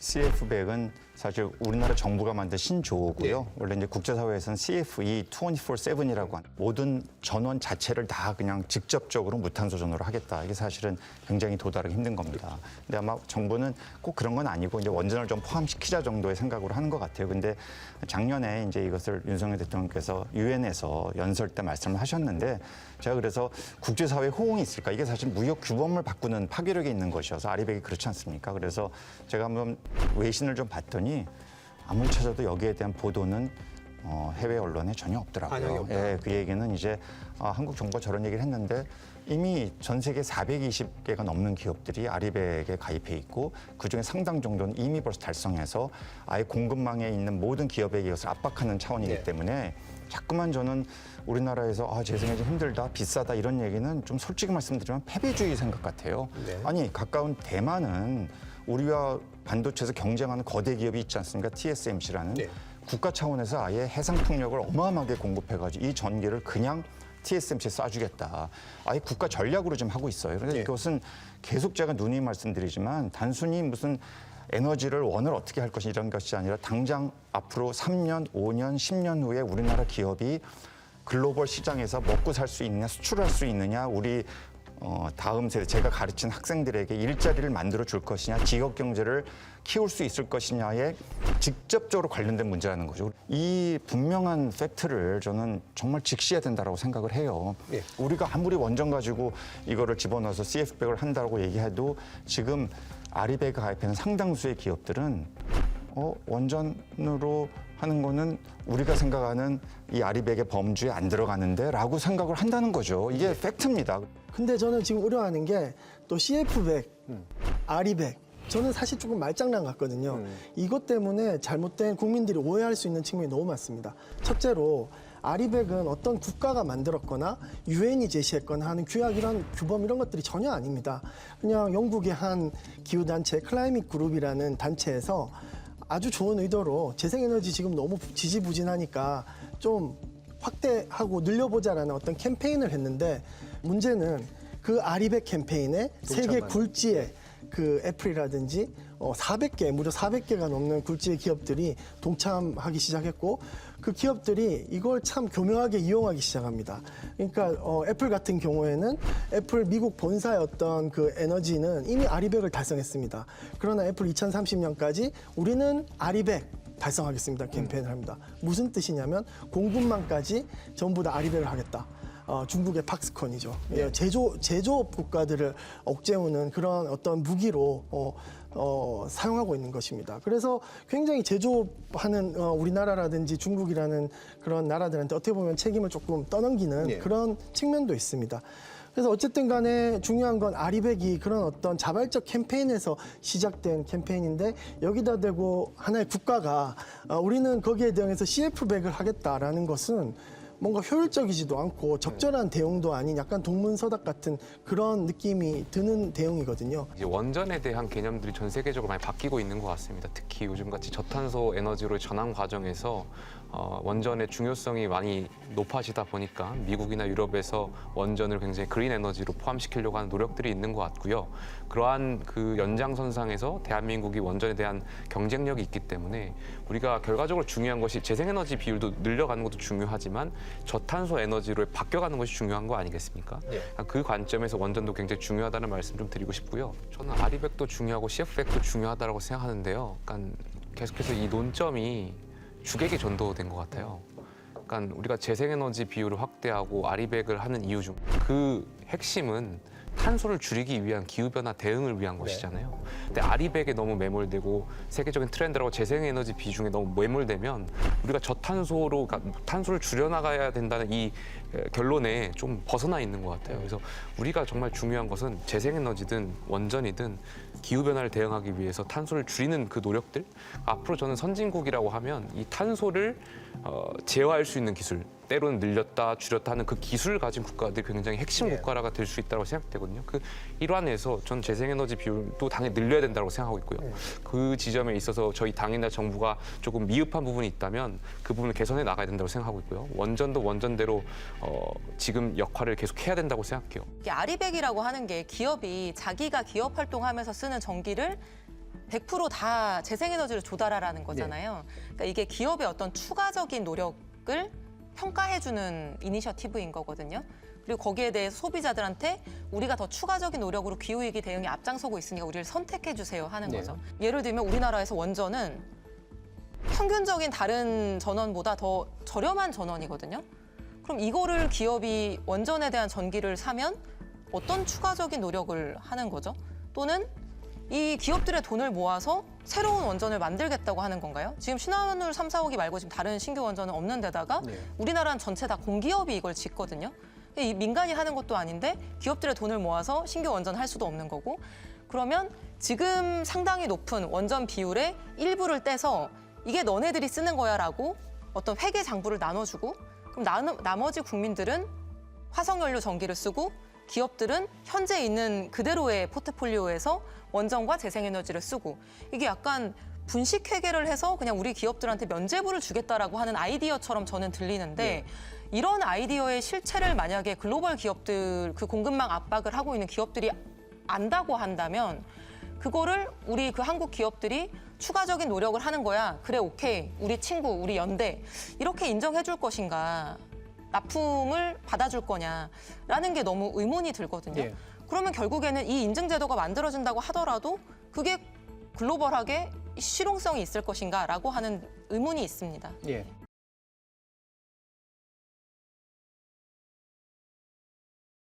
CF100은 사실 우리나라 정부가 만든 신조어고요. 원래 이제 국제사회에서는 CFE 24/7이라고 한 모든 전원 자체를 다 그냥 직접적으로 무탄소 전원으로 하겠다. 이게 사실은 굉장히 도달하기 힘든 겁니다. 근데 아마 정부는 꼭 그런 건 아니고 이제 원전을 좀 포함시키자 정도의 생각으로 하는 것 같아요. 근데 작년에 이제 이것을 윤석열 대통령께서 유엔에서 연설 때 말씀을 하셨는데 제가 그래서 국제사회 호응이 있을까? 이게 사실 무역 규범을 바꾸는 파괴력이 있는 것이어서 아리백이 그렇지 않습니까? 그래서 제가 한번 외신을 좀 봤더니 아무리 찾아도 여기에 대한 보도는 해외 언론에 전혀 없더라고요. 예, 그 얘기는 이제 한국 정부가 저런 얘기를 했는데 이미 전 세계 420개가 넘는 기업들이 아리백에 가입해 있고 그중에 상당 정도는 이미 벌써 달성해서 아예 공급망에 있는 모든 기업에게 이것을 압박하는 차원이기 때문에 자꾸만 저는 우리나라에서 재생에너지 힘들다, 비싸다 이런 얘기는 좀 솔직히 말씀드리면 패배주의 생각 같아요. 아니 가까운 대만은 우리와 반도체에서 경쟁하는 거대 기업이 있지 않습니까? TSMC라는. 국가 차원에서 아예 해상풍력을 어마어마하게 공급해가지고 이 전기를 그냥 TSMC에 쏴주겠다. 아예 국가 전략으로 좀 하고 있어요. 그래서 이것은 계속 제가 누누이 말씀드리지만 단순히 무슨 에너지를 원을 어떻게 할 것이 이런 것이 아니라 당장 앞으로 3년, 5년, 10년 후에 우리나라 기업이 글로벌 시장에서 먹고 살 수 있느냐, 수출할 수 있느냐, 우리 다음 세대, 제가 가르친 학생들에게 일자리를 만들어 줄 것이냐, 지역 경제를 키울 수 있을 것이냐에 직접적으로 관련된 문제라는 거죠. 이 분명한 팩트를 저는 정말 직시해야 된다고 생각을 해요. 우리가 아무리 원전 가지고 이거를 집어넣어서 CF100을 한다고 얘기해도 지금 아리백에 가입하는 상당수의 기업들은 원전으로 하는 거는 우리가 생각하는 이 아리백의 범주에 안 들어가는데 라고 생각을 한다는 거죠. 이게 팩트입니다. 근데 저는 지금 우려하는 게 또 CF100, 아리백 저는 사실 조금 말장난 같거든요. 이것 때문에 잘못된 국민들이 오해할 수 있는 측면이 너무 많습니다. 첫째로 아리백은 어떤 국가가 만들었거나 유엔이 제시했거나 하는 규약 이런 규범 이런 것들이 전혀 아닙니다. 그냥 영국의 한 기후단체 클라이밋 그룹이라는 단체에서 아주 좋은 의도로 재생에너지 지금 너무 지지부진하니까 좀 확대하고 늘려보자라는 어떤 캠페인을 했는데 문제는 그 아리백 캠페인에 세계 굴지의 그 애플이라든지 400개, 무려 400개가 넘는 굴지의 기업들이 동참하기 시작했고 그 기업들이 이걸 참 교묘하게 이용하기 시작합니다. 그러니까 애플 같은 경우에는 애플 미국 본사의 어떤 그 에너지는 이미 아리백을 달성했습니다. 그러나 애플 2030년까지 우리는 아리백 달성하겠습니다 캠페인을 합니다. 무슨 뜻이냐면 공급망까지 전부 다 아리백을 하겠다. 중국의 팍스콘이죠. 제조업 국가들을 억제우는 그런 어떤 무기로 사용하고 있는 것입니다. 그래서 굉장히 제조업하는 우리나라라든지 중국이라는 그런 나라들한테 어떻게 보면 책임을 조금 떠넘기는 그런 측면도 있습니다. 그래서 어쨌든 간에 중요한 건 아리백이 그런 어떤 자발적 캠페인에서 시작된 캠페인인데 여기다 대고 하나의 국가가 우리는 거기에 대응해서 CF100을 하겠다라는 것은 뭔가 효율적이지도 않고 적절한 대응도 아닌 약간 동문서답 같은 그런 느낌이 드는 대응이거든요. 이제 원전에 대한 개념들이 전 세계적으로 많이 바뀌고 있는 것 같습니다. 특히 요즘같이 저탄소 에너지로 전환 과정에서 원전의 중요성이 많이 높아지다 보니까 미국이나 유럽에서 원전을 굉장히 그린 에너지로 포함시키려고 하는 노력들이 있는 것 같고요. 그러한 그 연장선상에서 대한민국이 원전에 대한 경쟁력이 있기 때문에 우리가 결과적으로 중요한 것이 재생에너지 비율도 늘려가는 것도 중요하지만 저탄소 에너지로 바뀌어가는 것이 중요한 거 아니겠습니까? 그 관점에서 원전도 굉장히 중요하다는 말씀 좀 드리고 싶고요. 저는 아리백도 중요하고 CF100도 중요하다고 생각하는데요. 그러니까 계속해서 이 논점이 주객에 전도된 것 같아요. 그러니까 우리가 재생에너지 비율을 확대하고 아리백을 하는 이유 중 그 핵심은 탄소를 줄이기 위한 기후변화 대응을 위한 것이잖아요. 근데 아리백에 너무 매몰되고 세계적인 트렌드라고 재생에너지 비중에 너무 매몰되면 우리가 저탄소로 탄소를 줄여나가야 된다는 이 결론에 좀 벗어나 있는 것 같아요. 그래서 우리가 정말 중요한 것은 재생에너지든 원전이든 기후변화를 대응하기 위해서 탄소를 줄이는 그 노력들 앞으로 저는 선진국이라고 하면 이 탄소를 제어할 수 있는 기술 때로는 늘렸다 줄였다 하는 그 기술을 가진 국가들이 굉장히 핵심 국가가 될 수 있다고 생각되거든요. 그 일환에서 전 재생에너지 비율도 당연히 늘려야 된다고 생각하고 있고요. 그 지점에 있어서 저희 당이나 정부가 조금 미흡한 부분이 있다면 그 부분을 개선해 나가야 된다고 생각하고 있고요. 원전도 원전대로 지금 역할을 계속 해야 된다고 생각해요. 이게 아리백이라고 하는 게 기업이 자기가 기업 활동하면서 쓰는 전기를 100% 다 재생에너지를 조달하라는 거잖아요. 그러니까 이게 기업의 어떤 추가적인 노력을 평가해주는 이니셔티브인 거거든요. 그리고 거기에 대해서 소비자들한테 우리가 더 추가적인 노력으로 기후위기 대응에 앞장서고 있으니까 우리를 선택해 주세요 하는 네. 거죠. 예를 들면 우리나라에서 원전은 평균적인 다른 전원보다 더 저렴한 전원이거든요. 그럼 이거를 기업이 원전에 대한 전기를 사면 어떤 추가적인 노력을 하는 거죠? 또는 이 기업들의 돈을 모아서 새로운 원전을 만들겠다고 하는 건가요? 지금 신한울 3, 4호기 말고 지금 다른 신규 원전은 없는 데다가 네. 우리나라는 전체 다 공기업이 이걸 짓거든요. 이 민간이 하는 것도 아닌데 기업들의 돈을 모아서 신규 원전 할 수도 없는 거고 그러면 지금 상당히 높은 원전 비율의 일부를 떼서 이게 너네들이 쓰는 거야라고 어떤 회계 장부를 나눠주고 그럼 나머지 국민들은 화석연료 전기를 쓰고 기업들은 현재 있는 그대로의 포트폴리오에서 원전과 재생에너지를 쓰고 이게 약간 분식회계를 해서 그냥 우리 기업들한테 면제부를 주겠다라고 하는 아이디어처럼 저는 들리는데 이런 아이디어의 실체를 만약에 글로벌 기업들 그 공급망 압박을 하고 있는 기업들이 안다고 한다면 그거를 우리 그 한국 기업들이 추가적인 노력을 하는 거야. 그래, 오케이. 우리 친구, 우리 연대. 이렇게 인정해 줄 것인가. 납품을 받아줄 거냐라는 게 너무 의문이 들거든요. 예. 그러면 결국에는 이 인증 제도가 만들어진다고 하더라도 그게 글로벌하게 실용성이 있을 것인가라고 하는 의문이 있습니다. 예.